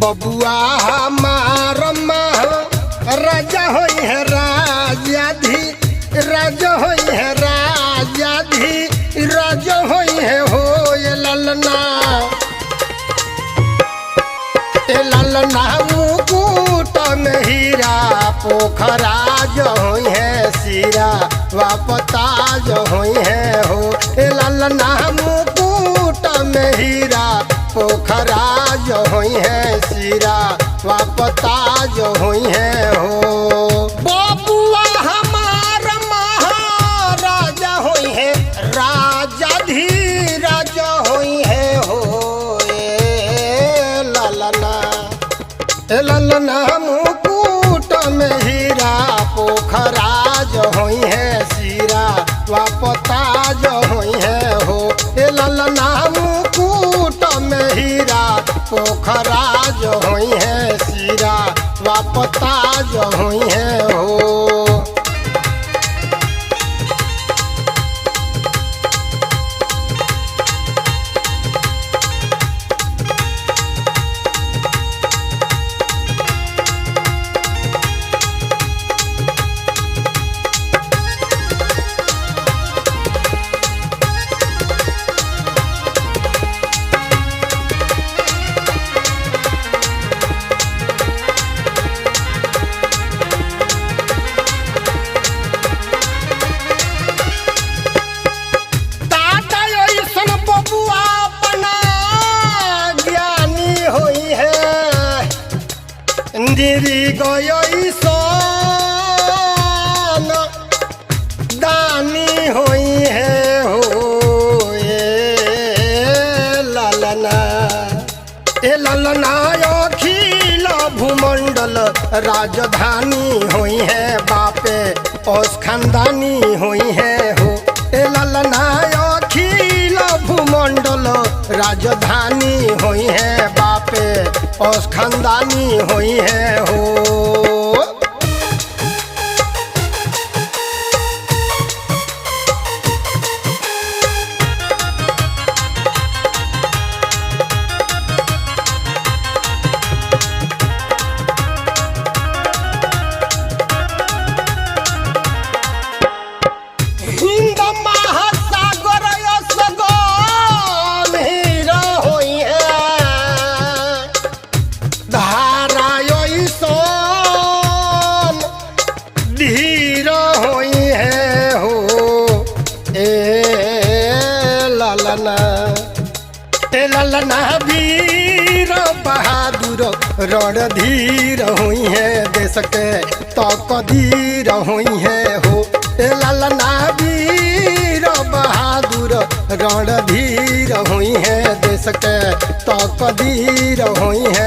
बबुआ हमार राजा होई है राजाधी राजा होई है राजाधी राजा होई है हो ये ललना मुकुट में हीरा पोखरा जो होई है सीरा वापता जो होई है हो ए ललना मुकुट में हीरा पोखरा जो होई है सीरा वापता जो होई है हो बबुआ हमार महाराजा होई है राजा धीराज होई है हो ललना मुकुट में हीरा पोखरा जो होई है सीरा वापता जो होई है हो ए ललना मुकुट में हीरा पोखरा जो होई है सीरा वापता जो होई है हो दिरी गई सोन दानी होई है हो ए ललना अखिल भूमंडल राजधानी होई है बापे औस खानदानी होई है हो ए ललना अखिल भूमंडल राजधानी होई है बापे औस खानदानी होई है हो हिंद महासागर सगम हीरा होई है धारा सोन धीर होई है हो ए ललना वीर बहादुर रणधीर होई है देश के तकदीर होई है हो ए ललना वीर बहादुर रणधीर होई है देश के तकदीर होई है